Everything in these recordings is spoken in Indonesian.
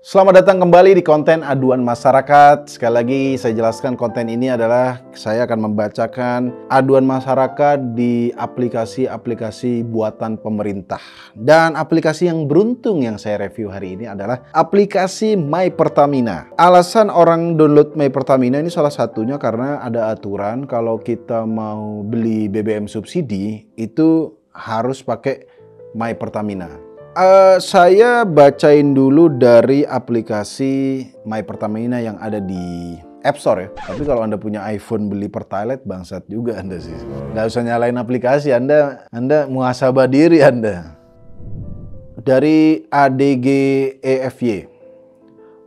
Selamat datang kembali di konten aduan masyarakat. Sekali lagi saya jelaskan, konten ini adalah saya akan membacakan aduan masyarakat di aplikasi-aplikasi buatan pemerintah. Dan aplikasi yang beruntung yang saya review hari ini adalah aplikasi My Pertamina. Alasan orang download My Pertamina ini salah satunya karena ada aturan kalau kita mau beli BBM subsidi itu harus pakai My Pertamina. Saya bacain dulu dari aplikasi My Pertamina yang ada di App Store ya. Tapi kalau Anda punya iPhone beli Pertalite, bangsat juga Anda sih. Nggak usah nyalain aplikasi, Anda muhasabah diri Anda. Dari ADGEFY.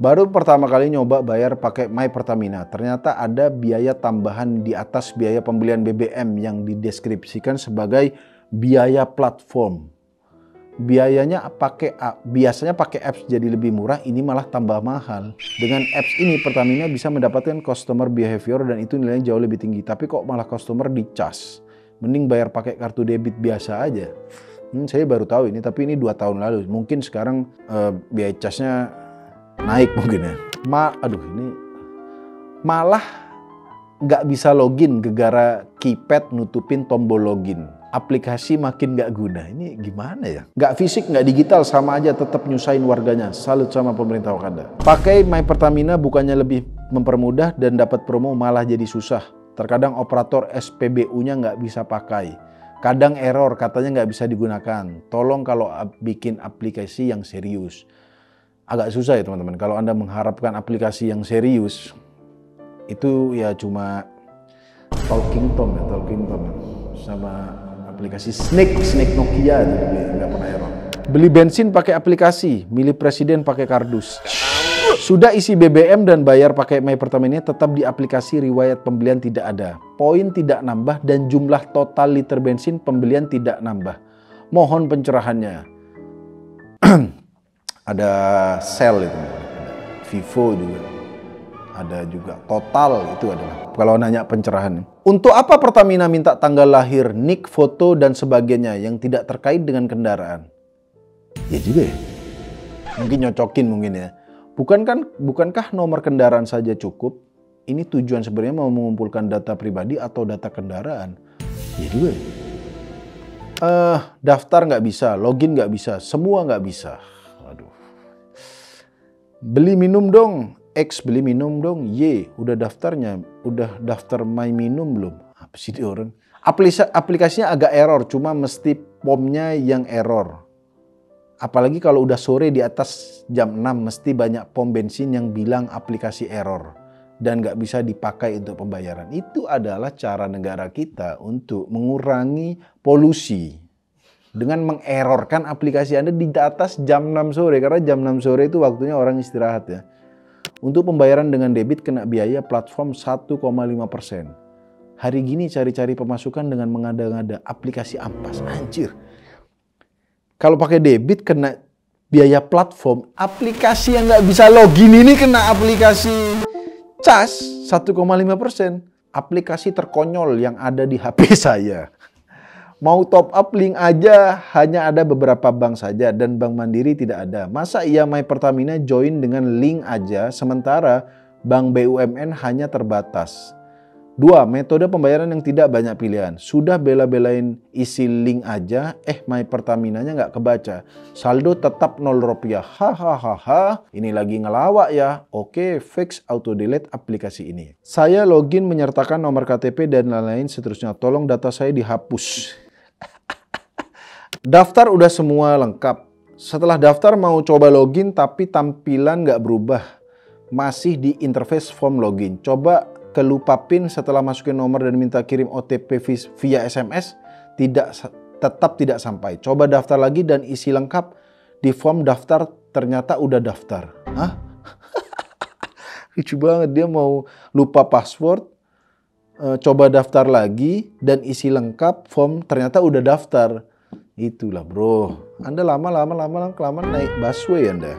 Baru pertama kali nyoba bayar pakai My Pertamina. Ternyata ada biaya tambahan di atas biaya pembelian BBM yang dideskripsikan sebagai biaya platform. Biasanya pakai apps jadi lebih murah, ini malah tambah mahal. Dengan apps ini Pertamina bisa mendapatkan customer behavior dan itu nilainya jauh lebih tinggi. Tapi kok malah customer dicas? Mending bayar pakai kartu debit biasa aja. Saya baru tahu ini, tapi ini 2 tahun lalu. Mungkin sekarang biaya casnya naik mungkin ya. Ini malah nggak bisa login gara-gara keypad nutupin tombol login. Aplikasi makin nggak guna. Ini gimana ya? Nggak fisik, nggak digital, sama aja tetap nyusahin warganya. Salut sama pemerintah Wakanda. Pakai My Pertamina bukannya lebih mempermudah dan dapat promo, malah jadi susah. Terkadang operator SPBU-nya nggak bisa pakai. Kadang error, katanya nggak bisa digunakan. Tolong kalau bikin aplikasi yang serius. Agak susah ya teman-teman. Kalau Anda mengharapkan aplikasi yang serius, itu ya cuma Talking Tom sama aplikasi Snake Nokia itu nggak pernah error. Beli bensin pakai aplikasi, milih presiden pakai kardus. Sudah isi BBM dan bayar pakai My Pertamina, tetap di aplikasi riwayat pembelian tidak ada. Poin tidak nambah dan jumlah total liter bensin pembelian tidak nambah. Mohon pencerahannya. Ada Shell itu, Vivo juga. Ada juga Total, itu adalah kalau nanya pencerahan. Untuk apa Pertamina minta tanggal lahir, nik, foto dan sebagainya yang tidak terkait dengan kendaraan? Ya juga ya. Mungkin nyocokin mungkin ya. Bukankah nomor kendaraan saja cukup? Ini tujuan sebenarnya mau mengumpulkan data pribadi atau data kendaraan? Ya juga ya. Daftar nggak bisa, login nggak bisa, semua nggak bisa. Waduh. Beli minum dong. X beli minum dong, Y udah daftarnya, udah daftar My Minum belum? Apa sih dia orang? Aplikasinya agak error, cuma mesti pomnya yang error. Apalagi kalau udah sore di atas jam 6, mesti banyak pom bensin yang bilang aplikasi error dan nggak bisa dipakai untuk pembayaran. Itu adalah cara negara kita untuk mengurangi polusi dengan mengerorkan aplikasi Anda di atas jam 6 sore, karena jam 6 sore itu waktunya orang istirahat ya. Untuk pembayaran dengan debit kena biaya platform 1,5%. Hari gini cari-cari pemasukan dengan mengada-ngada aplikasi ampas. Anjir. Kalau pakai debit kena biaya platform, aplikasi yang nggak bisa login ini kena aplikasi cas 1,5%. Aplikasi terkonyol yang ada di HP saya. Mau top up link aja hanya ada beberapa bank saja dan Bank Mandiri tidak ada. Masa iya My Pertamina join dengan link aja sementara Bank BUMN hanya terbatas. 2. Metode pembayaran yang tidak banyak pilihan. Sudah bela-belain isi link aja, My Pertaminanya nggak kebaca. Saldo tetap 0 rupiah. Hahaha, ini lagi ngelawak ya. Oke, fix auto delete aplikasi ini. Saya login menyertakan nomor KTP dan lain-lain seterusnya. Tolong data saya dihapus. Daftar udah semua lengkap. Setelah daftar mau coba login tapi tampilan nggak berubah. Masih di interface form login. Coba kelupa PIN setelah masukin nomor dan minta kirim OTP via SMS. Tetap tidak sampai. Coba daftar lagi dan isi lengkap. Di form daftar ternyata udah daftar. Hah? Lucu banget, dia mau lupa password. Coba daftar lagi dan isi lengkap form ternyata udah daftar. Itulah bro, Anda lama-lama kelamaan naik busway Anda.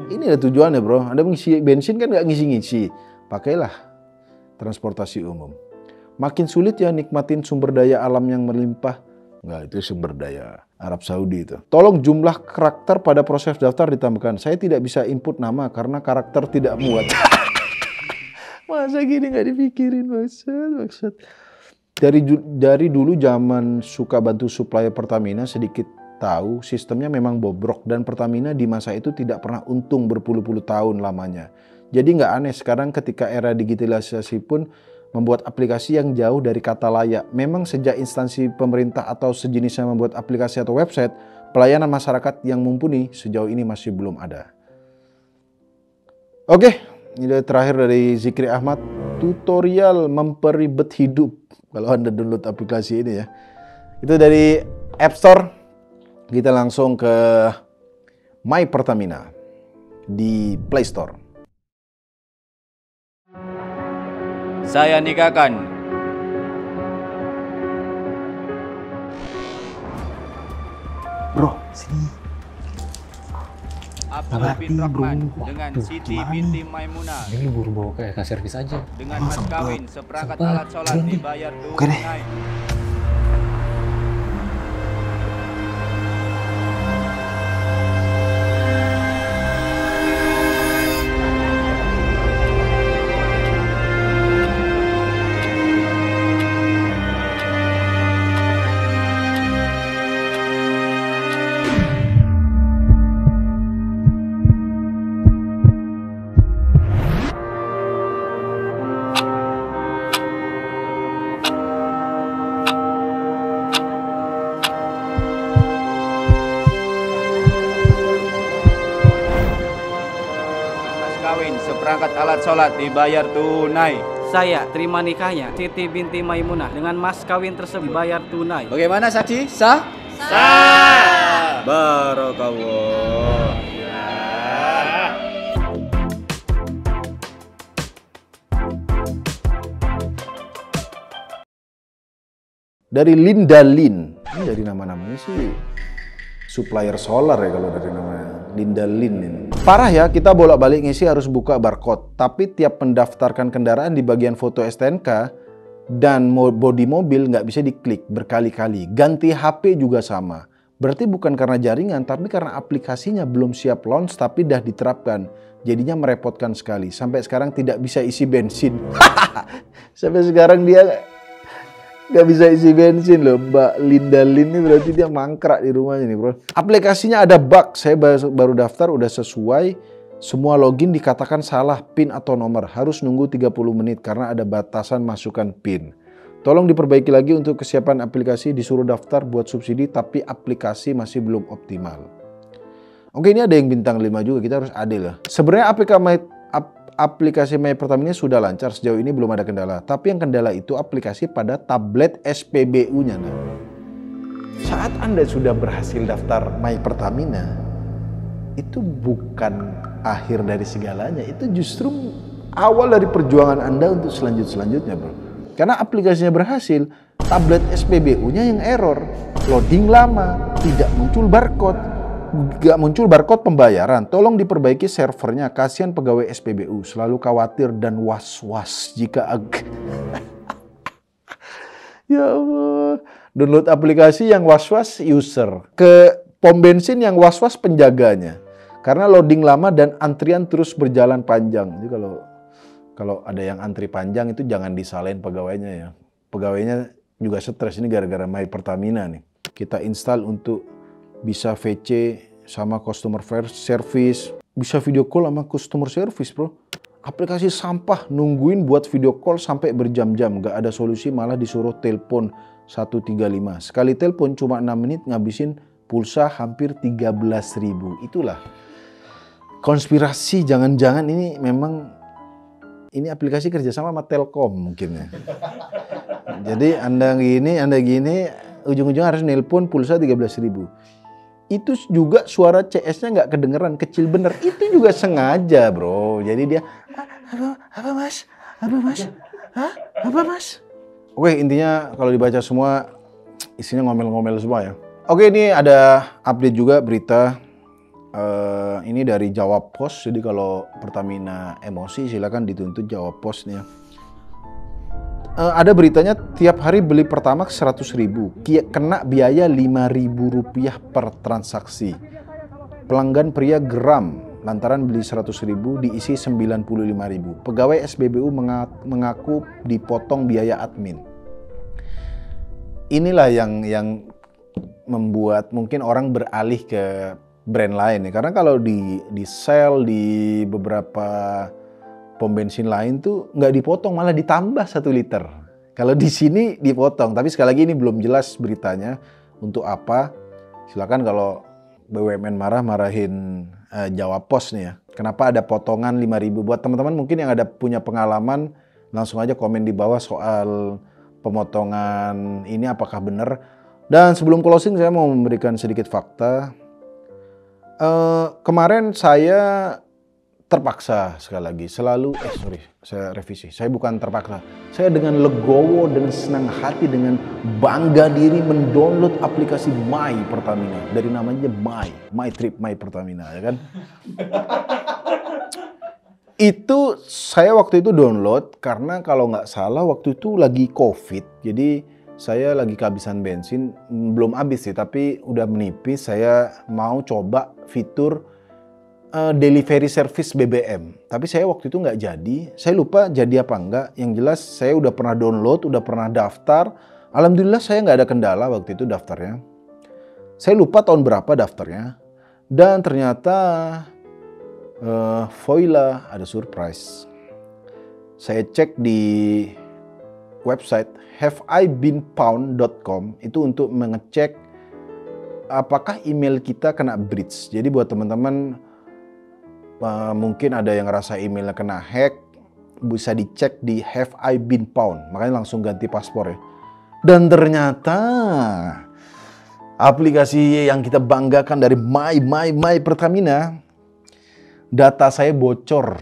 Ini ada tujuannya bro, Anda mengisi bensin kan nggak ngisi-ngisi. Pakailah transportasi umum. Makin sulit ya nikmatin sumber daya alam yang melimpah. Enggak, itu sumber daya Arab Saudi itu. Tolong jumlah karakter pada proses daftar ditambahkan. Saya tidak bisa input nama karena karakter tidak muat. Masa gini nggak dipikirin, maksud. Dari dulu zaman suka bantu supplier Pertamina, sedikit tahu sistemnya memang bobrok dan Pertamina di masa itu tidak pernah untung berpuluh-puluh tahun lamanya. Jadi nggak aneh sekarang ketika era digitalisasi pun membuat aplikasi yang jauh dari kata layak. Memang sejak instansi pemerintah atau sejenisnya membuat aplikasi atau website, pelayanan masyarakat yang mumpuni sejauh ini masih belum ada. Oke, ini terakhir dari Zikri Ahmad, tutorial memperibet hidup. Kalau Anda download aplikasi ini ya. Itu dari App Store. Kita langsung ke My Pertamina di Play Store. Saya nikahkan. Bro, sini. Abdullah bin Rahman dengan Siti binti Maimunah. Ini lu buru bawa ke EK servis aja. Dengan mas kawin seperangkat alat sholat dibayar tunai. Seperangkat alat sholat dibayar tunai. Saya terima nikahnya Siti binti Maimunah dengan mas kawin tersebut dibayar tunai. Bagaimana saksi? Sah? Sah. Barakallah. Dari Linda Lin. Ini dari nama-namanya sih supplier solar ya kalau dari namanya. Linda Lin ini. Parah ya, kita bolak-balik ngisi harus buka barcode. Tapi tiap mendaftarkan kendaraan di bagian foto STNK dan bodi mobil nggak bisa diklik berkali-kali. Ganti HP juga sama. Berarti bukan karena jaringan, tapi karena aplikasinya belum siap launch tapi dah diterapkan. Jadinya merepotkan sekali. Sampai sekarang tidak bisa isi bensin. Sampai sekarang dia nggak bisa isi bensin loh. Mbak Linda Lin ini berarti dia mangkrak di rumahnya nih bro. Aplikasinya ada bug. Saya baru daftar udah sesuai. Semua login dikatakan salah PIN atau nomor. Harus nunggu 30 menit karena ada batasan masukan PIN. Tolong diperbaiki lagi untuk kesiapan aplikasi. Disuruh daftar buat subsidi tapi aplikasi masih belum optimal. Oke, ini ada yang bintang 5 juga. Kita harus adil lah. Sebenarnya aplikasi My Pertamina sudah lancar, sejauh ini belum ada kendala. Tapi yang kendala itu aplikasi pada tablet SPBU-nya. Nah, saat Anda sudah berhasil daftar My Pertamina, itu bukan akhir dari segalanya. Itu justru awal dari perjuangan Anda untuk selanjutnya, bro. Karena aplikasinya berhasil, tablet SPBU-nya yang error. Loading lama, tidak muncul barcode. Gak muncul barcode pembayaran, tolong diperbaiki servernya. Kasihan pegawai SPBU, selalu khawatir dan was-was jika ya Allah. Download aplikasi yang was-was user, ke pom bensin yang was-was penjaganya. Karena loading lama dan antrian terus berjalan panjang. Jadi kalau ada yang antri panjang itu jangan disalahin pegawainya ya. Pegawainya juga stres ini gara-gara My Pertamina nih. Kita install untuk bisa VC sama customer service, bisa video call sama customer service bro. Aplikasi sampah, nungguin buat video call sampai berjam-jam, gak ada solusi malah disuruh telepon 135. Sekali telepon cuma 6 menit ngabisin pulsa hampir 13.000. Itulah konspirasi, jangan-jangan ini memang ini aplikasi kerjasama sama Telkom mungkin ya. Jadi anda gini, ujung-ujung harus nelpon pulsa 13.000. Itu juga suara CS-nya nggak kedengeran, kecil bener. Itu juga sengaja, bro. Jadi dia, apa mas? Hah? Apa mas? Oke, intinya kalau dibaca semua, isinya ngomel-ngomel semua ya. Oke, ini ada update juga berita. Ini dari Jawab Pos. Jadi kalau Pertamina emosi, silakan dituntut Jawab Pos nih ya. ada beritanya tiap hari beli Pertamax 100.000, kena biaya Rp5.000 per transaksi. Pelanggan pria geram lantaran beli 100.000 diisi 95.000. Pegawai SPBU mengaku dipotong biaya admin. Inilah yang membuat mungkin orang beralih ke brand lain ya. Karena kalau di Shell, di beberapa pom bensin lain tuh nggak dipotong, malah ditambah 1 liter. Kalau di sini dipotong, tapi sekali lagi ini belum jelas beritanya untuk apa. Silakan kalau BUMN marahin Jawa Pos nih ya. Kenapa ada potongan 5.000? Buat teman-teman mungkin yang ada punya pengalaman, langsung aja komen di bawah soal pemotongan ini apakah benar. Dan sebelum closing saya mau memberikan sedikit fakta. Kemarin saya terpaksa sekali lagi saya revisi. Saya bukan terpaksa. Saya dengan legowo dan senang hati dengan bangga diri mendownload aplikasi My Pertamina. Dari namanya My Trip My Pertamina ya kan. Itu saya waktu itu download karena kalau nggak salah waktu itu lagi COVID. Jadi saya lagi kehabisan bensin, belum habis sih tapi udah menipis. Saya mau coba fitur delivery service BBM. Tapi saya waktu itu nggak jadi. Saya lupa jadi apa enggak. Yang jelas saya udah pernah download, udah pernah daftar. Alhamdulillah saya nggak ada kendala waktu itu daftarnya. Saya lupa tahun berapa daftarnya. Dan ternyata voila, ada surprise. Saya cek di website haveibeenpwned.com itu untuk mengecek apakah email kita kena breach. Jadi buat teman-teman mungkin ada yang ngerasa emailnya kena hack, bisa dicek di Have I Been Pwned. Makanya langsung ganti paspor ya. Dan ternyata aplikasi yang kita banggakan dari My Pertamina, data saya bocor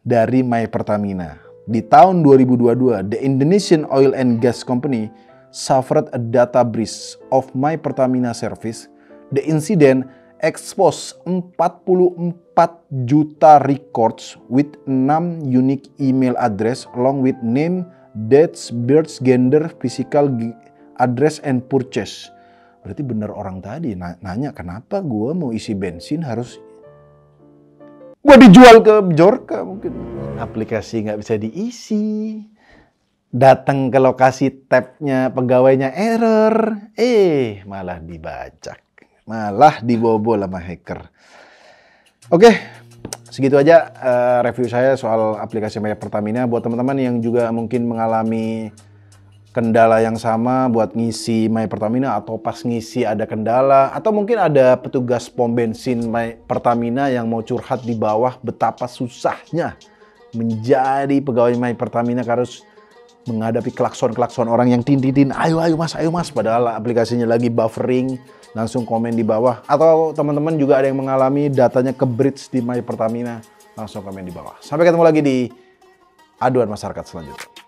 dari My Pertamina. Di tahun 2022, the Indonesian Oil and Gas Company suffered a data breach of My Pertamina service. The incident expose 44 juta records with 6 unique email address along with name, dates, birth, gender, physical address, and purchase. Berarti bener orang tadi nanya kenapa gue mau isi bensin harus gue dijual ke Bjorka mungkin. Aplikasi nggak bisa diisi. Datang ke lokasi tabnya pegawainya error. Malah dibajak. Malah dibobol sama hacker. Oke, segitu aja review saya soal aplikasi My Pertamina. Buat teman-teman yang juga mungkin mengalami kendala yang sama buat ngisi My Pertamina atau pas ngisi ada kendala. Atau mungkin ada petugas pom bensin My Pertamina yang mau curhat di bawah betapa susahnya menjadi pegawai My Pertamina harus menghadapi klakson-klakson orang yang tin-tin, ayo mas, padahal aplikasinya lagi buffering. Langsung komen di bawah. Atau teman-teman juga ada yang mengalami datanya ke breach di My Pertamina, langsung komen di bawah. Sampai ketemu lagi di aduan masyarakat selanjutnya.